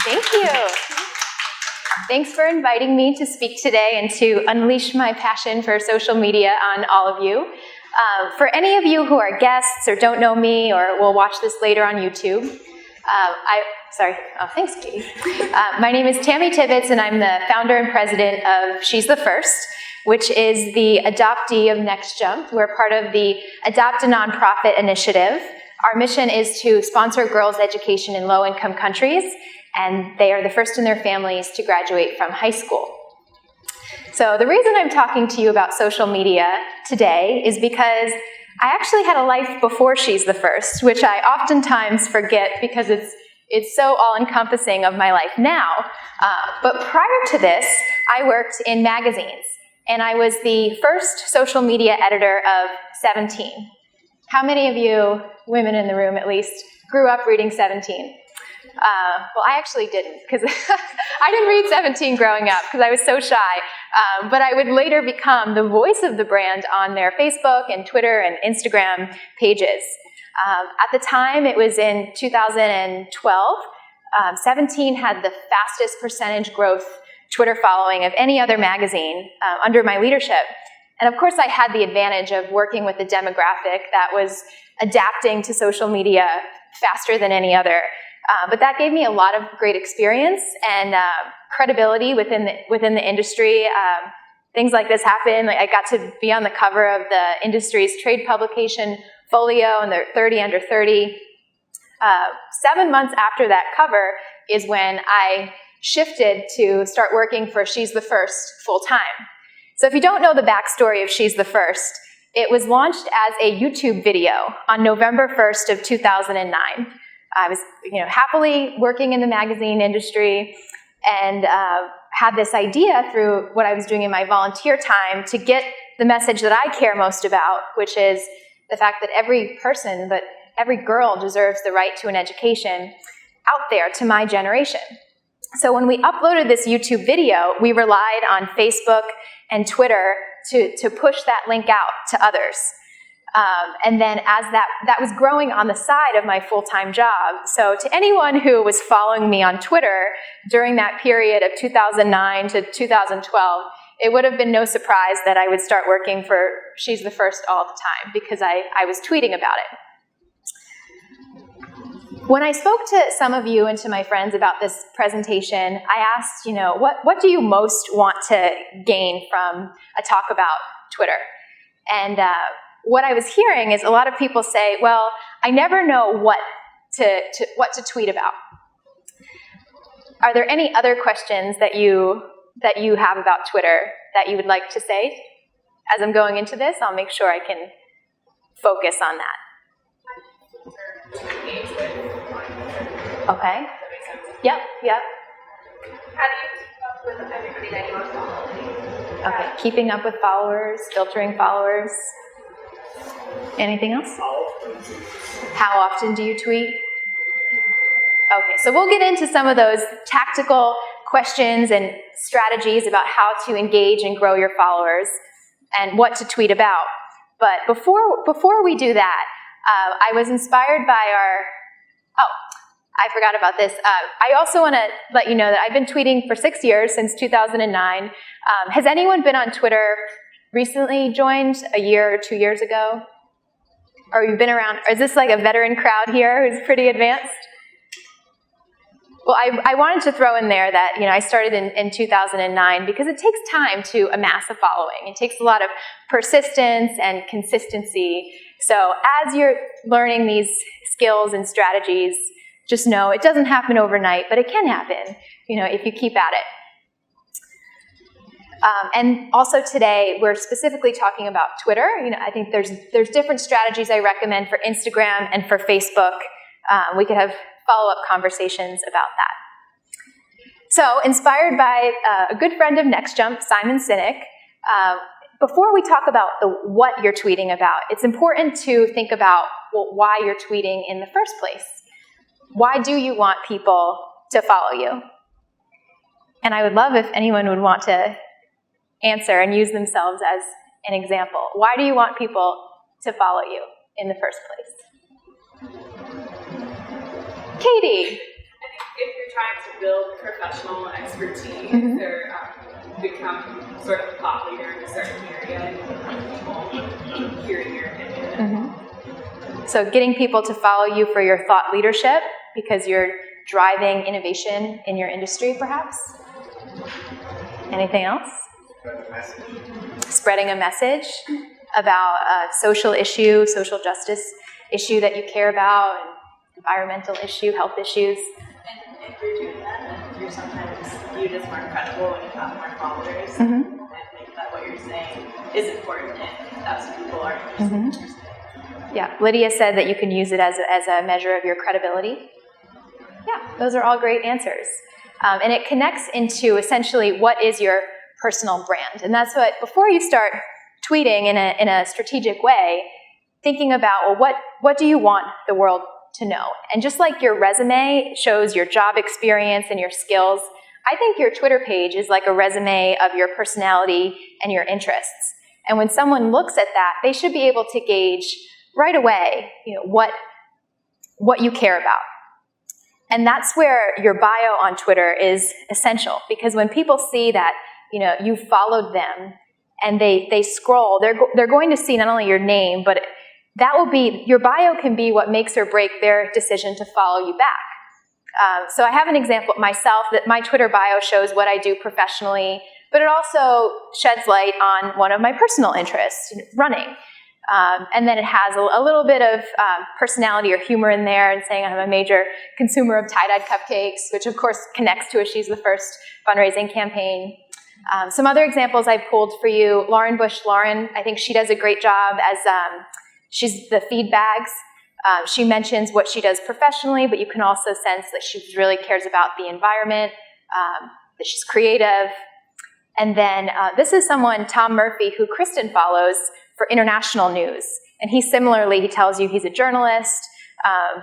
Thank you. Thanks for inviting me to speak today and to unleash my passion for social media on all of you. For any of you who are guests or don't know me or will watch this later on YouTube, thanks, Katie. My name is Tammy Tibbetts, and I'm the founder and president of She's the First, which is the adoptee of Next Jump. We're part of the Adopt a Nonprofit initiative. Our mission is to sponsor girls' education in low-income countries, and they are the first in their families to graduate from high school. So the reason I'm talking to you about social media today is because I actually had a life before She's the First, which I oftentimes forget because it's so all-encompassing of my life now. But prior to this, I worked in magazines, and I was the first social media editor of 17. How many of you, women in the room at least, grew up reading 17? Well, I actually didn't, because I didn't read 17 growing up because I was so shy. But I would later become the voice of the brand on their Facebook and Twitter and Instagram pages. At the time, it was in 2012, 17 had the fastest percentage growth Twitter following of any other magazine under my leadership. And of course, I had the advantage of working with a demographic that was adapting to social media faster than any other. But that gave me a lot of great experience and credibility within the industry. Things like this happen. Like I got to be on the cover of the industry's trade publication Folio, and they're 30 under 30. 7 months after that cover is when I shifted to start working for She's the First full-time. So if you don't know the backstory of She's the First, it was launched as a YouTube video on November 1st of 2009. I was, happily working in the magazine industry and had this idea through what I was doing in my volunteer time to get the message that I care most about, which is the fact that every person, but every girl deserves the right to an education out there to my generation. So when we uploaded this YouTube video, we relied on Facebook and Twitter to push that link out to others. And then as that was growing on the side of my full-time job. So to anyone who was following me on Twitter during that period of 2009 to 2012, it would have been no surprise that I would start working for She's the First all the time because I was tweeting about it. When I spoke to some of you and to my friends about this presentation, I asked, what do you most want to gain from a talk about Twitter? And what I was hearing is a lot of people say, well, I never know what to tweet about. Are there any other questions that you have about Twitter that you would like to say? As I'm going into this, I'll make sure I can focus on that. Okay. Yep. How do you keep up with everybody that you are following? Okay, keeping up with followers, filtering followers. Anything else? How often do you tweet? Okay, so we'll get into some of those tactical questions and strategies about how to engage and grow your followers and what to tweet about. But before we do that, I was inspired by I forgot about this. I also want to let you know that I've been tweeting for 6 years, since 2009. Has anyone been on Twitter recently, joined a year or 2 years ago? Or you've been around? Or is this like a veteran crowd here who's pretty advanced? Well, I wanted to throw in there that I started in 2009 because it takes time to amass a following. It takes a lot of persistence and consistency. So as you're learning these skills and strategies, just know it doesn't happen overnight, but it can happen, if you keep at it. And also today, we're specifically talking about Twitter. I think there's different strategies I recommend for Instagram and for Facebook. We could have follow-up conversations about that. So, inspired by a good friend of Next Jump, Simon Sinek, before we talk about what you're tweeting about, it's important to think about why you're tweeting in the first place. Why do you want people to follow you? And I would love if anyone would want to answer and use themselves as an example. Why do you want people to follow you in the first place? Katie. I think if you're trying to build professional expertise or become sort of a thought leader in a certain area and people hearing your opinion. So getting people to follow you for your thought leadership because you're driving innovation in your industry, perhaps? Anything else? Spreading a message about a social issue, social justice issue that you care about, and environmental issue, health issues. And if you're doing that, then you're sometimes viewed as more credible when you have more followers. And I think that what you're saying is important and that's what people are interested in. Yeah, Lydia said that you can use it as a measure of your credibility. Yeah, those are all great answers. And it connects into essentially what is your personal brand. And that's what, before you start tweeting in a strategic way, thinking about, well, what do you want the world to know? And just like your resume shows your job experience and your skills, I think your Twitter page is like a resume of your personality and your interests. And when someone looks at that, they should be able to gauge right away, what you care about. And that's where your bio on Twitter is essential, because when people see that, you followed them and they scroll, they're going to see not only your name, but that will be, your bio can be what makes or break their decision to follow you back. So I have an example myself that my Twitter bio shows what I do professionally, but it also sheds light on one of my personal interests, running. And then it has a little bit of personality or humor in there, and saying I'm a major consumer of tie-dyed cupcakes, which of course connects to a She's the First fundraising campaign. Some other examples I pulled for you, Lauren Bush. Lauren, I think she does a great job as she's the feed bags. She mentions what she does professionally, but you can also sense that she really cares about the environment, that she's creative. And then this is someone, Tom Murphy, who Kristen follows for international news. And he tells you he's a journalist,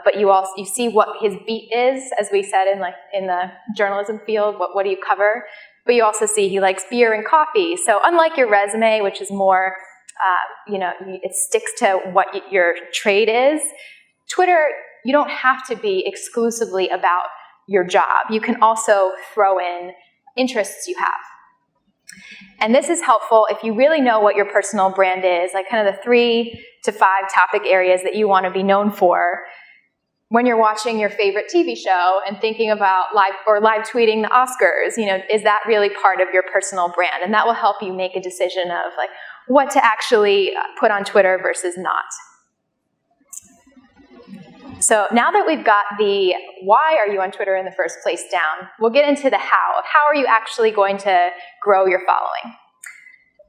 but you see what his beat is, as we said in the journalism field, what do you cover? But you also see he likes beer and coffee. So unlike your resume, which is more, it sticks to what your trade is, Twitter, you don't have to be exclusively about your job. You can also throw in interests you have. And this is helpful if you really know what your personal brand is, like kind of the 3 to 5 topic areas that you want to be known for. When you're watching your favorite TV show and thinking about live tweeting the Oscars, is that really part of your personal brand? And that will help you make a decision of what to actually put on Twitter versus not. So now that we've got the why are you on Twitter in the first place down, we'll get into the how. How are you actually going to grow your following?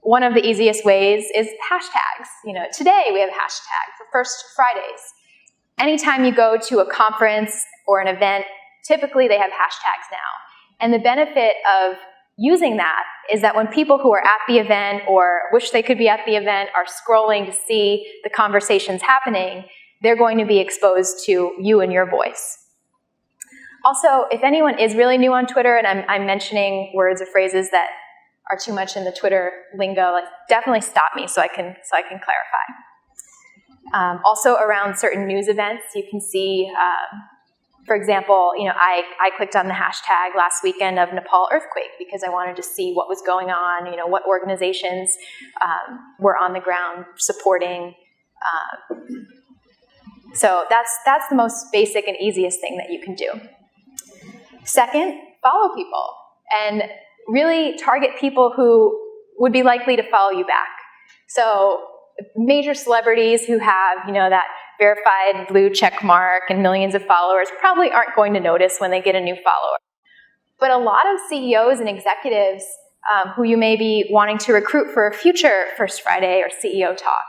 One of the easiest ways is hashtags. Today we have a hashtag for First Fridays. Anytime you go to a conference or an event, typically they have hashtags now. And the benefit of using that is that when people who are at the event or wish they could be at the event are scrolling to see the conversations happening, they're going to be exposed to you and your voice. Also, if anyone is really new on Twitter, and I'm mentioning words or phrases that are too much in the Twitter lingo, definitely stop me so I can clarify. Also, around certain news events, you can see, for example, I clicked on the hashtag last weekend of Nepal earthquake because I wanted to see what was going on, what organizations were on the ground supporting. So that's the most basic and easiest thing that you can do. Second, follow people and really target people who would be likely to follow you back. So major celebrities who have, that verified blue check mark and millions of followers probably aren't going to notice when they get a new follower. But a lot of CEOs and executives who you may be wanting to recruit for a future First Friday or CEO talk,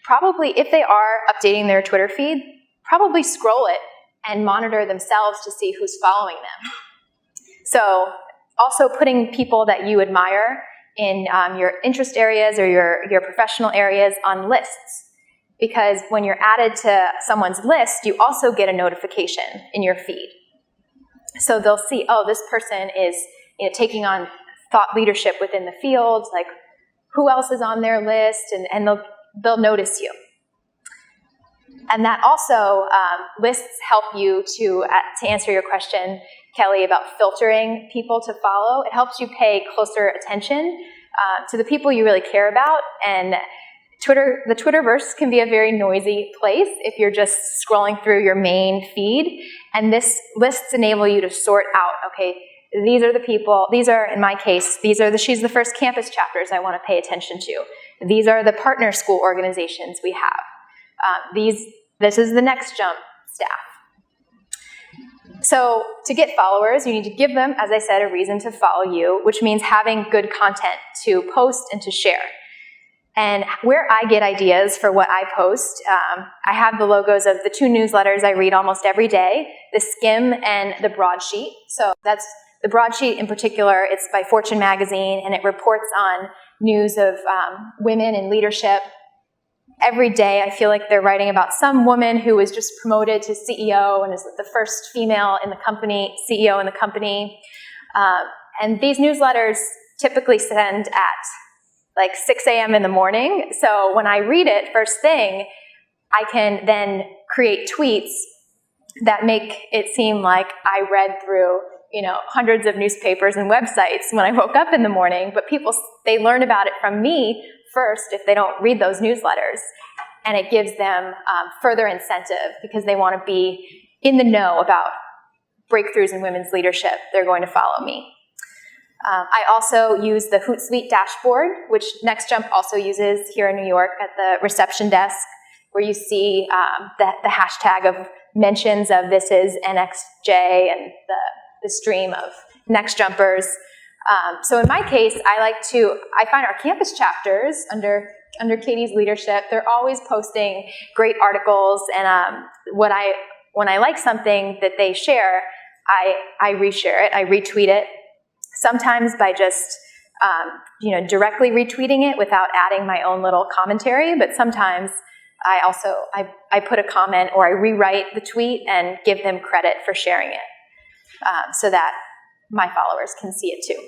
probably, if they are updating their Twitter feed, probably scroll it and monitor themselves to see who's following them. So also putting people that you admire in your interest areas or your professional areas on lists. Because when you're added to someone's list, you also get a notification in your feed. So they'll see, oh, this person is taking on thought leadership within the field, who else is on their list, and they'll notice you. And that also, lists help you to answer your question, Kelly, about filtering people to follow. It helps you pay closer attention to the people you really care about. And the Twitterverse can be a very noisy place if you're just scrolling through your main feed. And this lists enable you to sort out, okay, these are the people, these are, in my case, these are the She's the First campus chapters I want to pay attention to. These are the partner school organizations we have. This is the Next Jump staff. So to get followers, you need to give them, as I said, a reason to follow you, which means having good content to post and to share. And where I get ideas for what I post, I have the logos of the 2 newsletters I read almost every day, the Skim and the Broadsheet. So that's the Broadsheet in particular. It's by Fortune magazine, and it reports on news of women in leadership. Every day I feel like they're writing about some woman who was just promoted to CEO and is the first female in the company, CEO in the company. And these newsletters typically send at like 6 a.m. in the morning. So when I read it first thing, I can then create tweets that make it seem like I read through, hundreds of newspapers and websites when I woke up in the morning. But people, they learn about it from me first if they don't read those newsletters. And it gives them further incentive because they want to be in the know about breakthroughs in women's leadership. They're going to follow me. I also use the Hootsuite dashboard, which Next Jump also uses here in New York at the reception desk, where you see the hashtag of mentions of this is NXJ and the stream of Next Jumpers. So in my case, I find our campus chapters under Katie's leadership, they're always posting great articles, and when I like something that they share, I reshare it, I retweet it. Sometimes by just directly retweeting it without adding my own little commentary, but sometimes I put a comment or I rewrite the tweet and give them credit for sharing it so that my followers can see it too.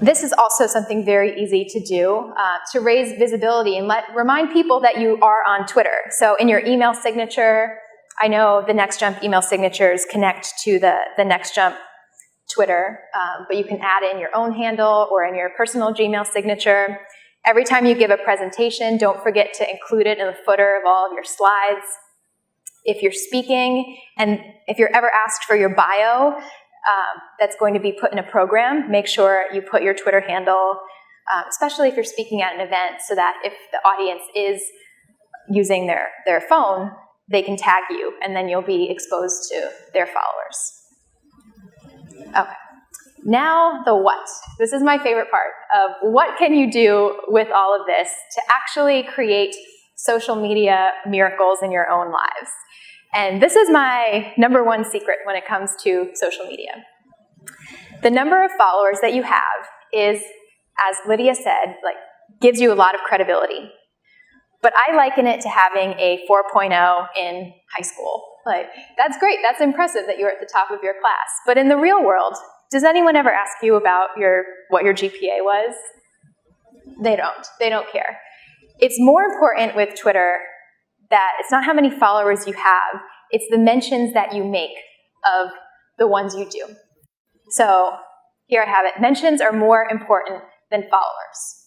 This is also something very easy to do to raise visibility and remind people that you are on Twitter. So in your email signature, I know the Next Jump email signatures connect to the Next Jump Twitter, but you can add in your own handle or in your personal Gmail signature. Every time you give a presentation, don't forget to include it in the footer of all of your slides. If you're speaking, and if you're ever asked for your bio, that's going to be put in a program, make sure you put your Twitter handle, especially if you're speaking at an event, so that if the audience is using their phone, they can tag you, and then you'll be exposed to their followers. Okay, now the what. This is my favorite part of what can you do with all of this to actually create social media miracles in your own lives. And this is my number one secret when it comes to social media. The number of followers that you have is, as Lydia said, gives you a lot of credibility. But I liken it to having a 4.0 in high school. That's great, that's impressive that you're at the top of your class. But in the real world, does anyone ever ask you about what your GPA was? They don't care. It's more important with Twitter that it's not how many followers you have, it's the mentions that you make of the ones you do. So here I have it. Mentions are more important than followers.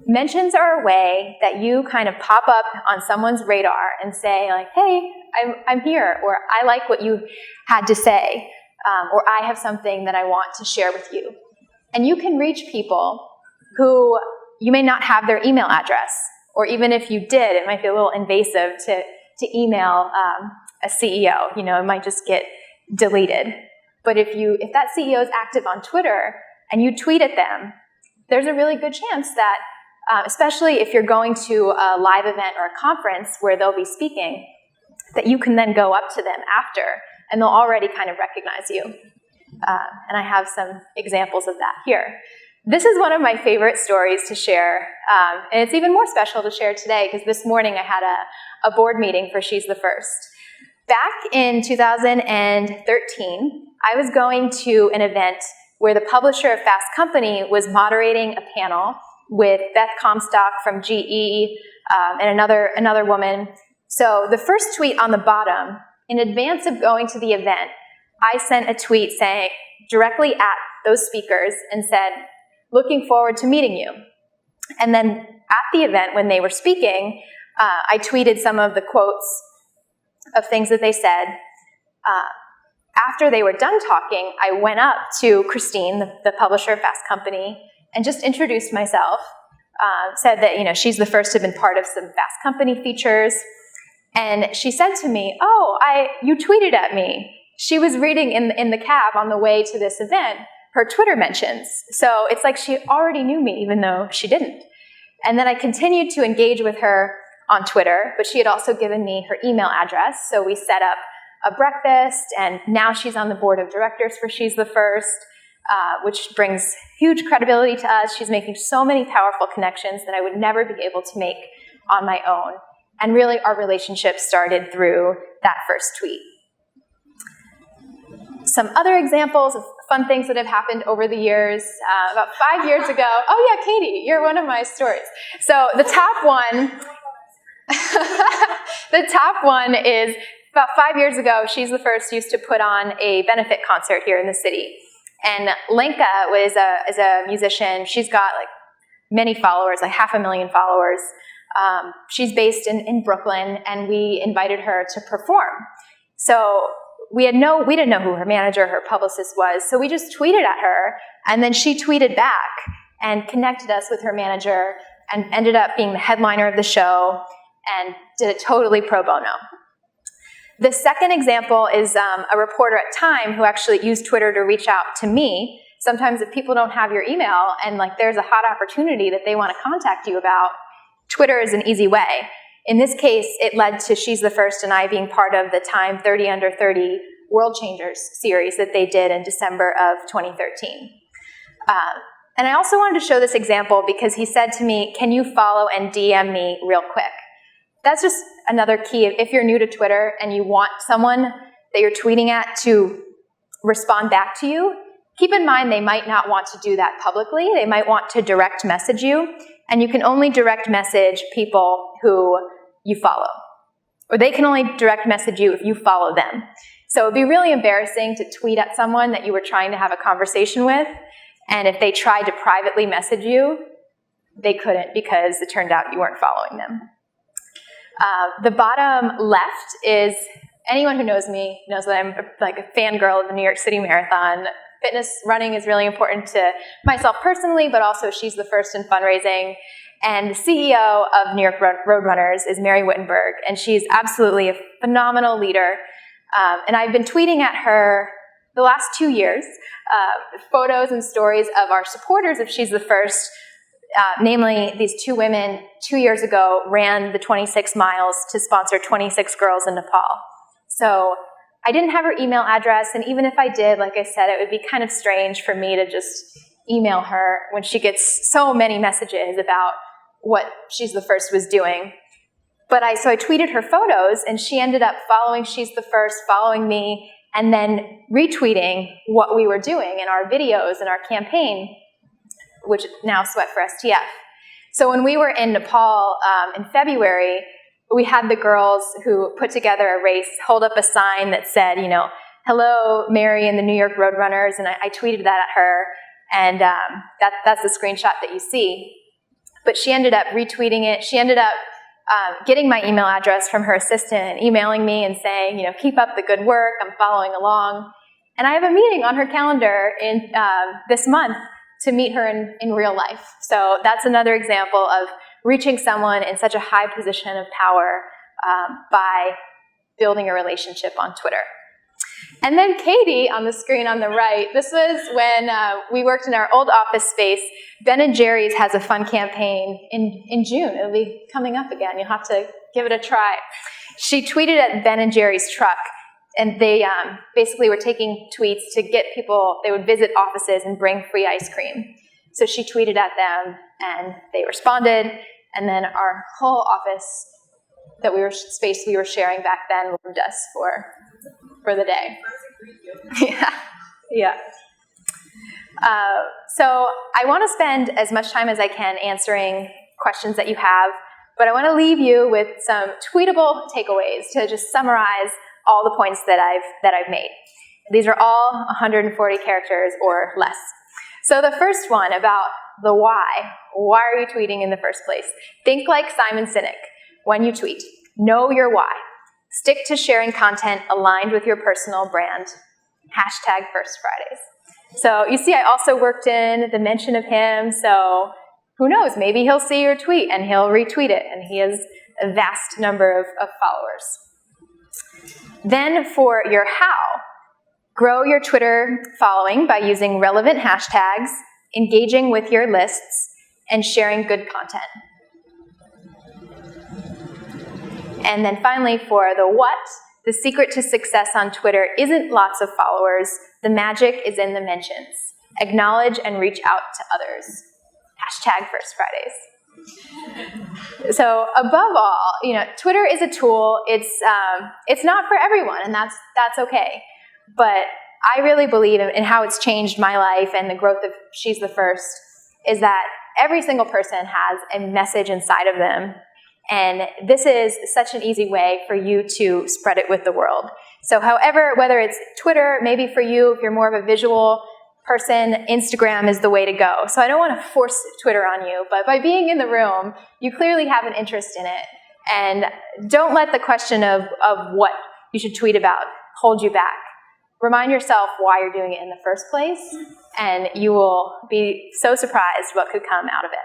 Mentions are a way that you kind of pop up on someone's radar and say, hey, I'm here, or I like what you had to say, or I have something that I want to share with you. And you can reach people who you may not have their email address, or even if you did, it might be a little invasive to email a CEO. It might just get deleted. But if that CEO is active on Twitter and you tweet at them, there's a really good chance that, especially if you're going to a live event or a conference where they'll be speaking, that you can then go up to them after and they'll already kind of recognize you. And I have some examples of that here. This is one of my favorite stories to share, and it's even more special to share today because this morning I had a board meeting for She's the First. Back in 2013, I was going to an event where the publisher of Fast Company was moderating a panel with Beth Comstock from GE and another woman. So the first tweet on the bottom in advance of going to the event, I sent a tweet saying directly at those speakers and said, looking forward to meeting you. And then at the event when they were speaking, I tweeted some of the quotes of things that they said. After they were done talking, I went up to Christine, the publisher of Fast Company, and just introduced myself. Said that, she's the first to have been part of some Fast Company features. And she said to me, you tweeted at me. She was reading in the cab on the way to this event her Twitter mentions. So it's like she already knew me, even though she didn't. And then I continued to engage with her on Twitter, but she had also given me her email address. So we set up a breakfast, and now she's on the board of directors for She's the First, which brings huge credibility to us. She's making so many powerful connections that I would never be able to make on my own. And really, our relationship started through that first tweet. Some other examples of fun things that have happened over the years. About 5 years ago, oh yeah, Katie, you're one of my stories. So the top one is about 5 years ago, She's the First used to put on a benefit concert here in the city. And Lenka is a musician. She's got like many followers, like 500,000 followers. She's based in Brooklyn, and we invited her to perform. So we didn't know who her manager, her publicist was, so we just tweeted at her, and then she tweeted back and connected us with her manager and ended up being the headliner of the show and did it totally pro bono. The second example is a reporter at Time who actually used Twitter to reach out to me. Sometimes if people don't have your email and like there's a hot opportunity that they want to contact you about, Twitter is an easy way. In this case, it led to She's the First and I being part of the Time 30 Under 30 World Changers series that they did in December of 2013. And I also wanted to show this example because he said to me, can you follow and DM me real quick? That's just another key. If you're new to Twitter and you want someone that you're tweeting at to respond back to you, keep in mind they might not want to do that publicly. They might want to direct message you, and you can only direct message people who you follow. Or they can only direct message you if you follow them. So it'd be really embarrassing to tweet at someone that you were trying to have a conversation with, and if they tried to privately message you, they couldn't because it turned out you weren't following them. The bottom left is, anyone who knows me knows that I'm like a fangirl of the New York City Marathon. Fitness running is really important to myself personally, but also She's the First in fundraising. And the CEO of New York Roadrunners is Mary Wittenberg, and she's absolutely a phenomenal leader. And I've been tweeting at her the last 2 years, photos and stories of our supporters of She's the First. Namely, these two women 2 years ago ran the 26 miles to sponsor 26 girls in Nepal. So I didn't have her email address, and even if I did, like I said, it would be kind of strange for me to just email her when she gets so many messages about what She's the First was doing. So I tweeted her photos, and she ended up following She's the First, following me, and then retweeting what we were doing in our videos and our campaign, which now Sweat for STF. So when we were in Nepal in February, we had the girls who put together a race hold up a sign that said, hello, Mary and the New York Roadrunners, and I tweeted that at her, and that's the screenshot that you see. But she ended up retweeting it. She ended up getting my email address from her assistant and emailing me and saying, keep up the good work, I'm following along. And I have a meeting on her calendar in this month to meet her in real life. So that's another example of reaching someone in such a high position of power by building a relationship on Twitter. And then Katie on the screen on the right, this was when we worked in our old office space. Ben & Jerry's has a fun campaign in June. It'll be coming up again. You'll have to give it a try. She tweeted at Ben & Jerry's truck, and they basically were taking tweets to get people, they would visit offices and bring free ice cream. So she tweeted at them, and they responded, and then our whole office space we were sharing back then loved us for the day. Yeah. So I want to spend as much time as I can answering questions that you have, but I want to leave you with some tweetable takeaways to just summarize all the points that I've made. These are all 140 characters or less. So the first one about the why. Why are you tweeting in the first place? Think like Simon Sinek when you tweet. Know your why. Stick to sharing content aligned with your personal brand. Hashtag First Fridays. So you see, I also worked in the mention of him, so who knows, maybe he'll see your tweet and he'll retweet it, and he has a vast number of followers. Then for your how, grow your Twitter following by using relevant hashtags, engaging with your lists, and sharing good content. And then finally for the what, the secret to success on Twitter isn't lots of followers. The magic is in the mentions. Acknowledge and reach out to others. Hashtag First Fridays. So above all, Twitter is a tool. It's not for everyone, and that's okay. But I really believe in how it's changed my life and the growth of She's the First is that every single person has a message inside of them. And this is such an easy way for you to spread it with the world. So however, whether it's Twitter, maybe for you, if you're more of a visual person, Instagram is the way to go. So I don't want to force Twitter on you, but by being in the room, you clearly have an interest in it. And don't let the question of what you should tweet about hold you back. Remind yourself why you're doing it in the first place, and you will be so surprised what could come out of it.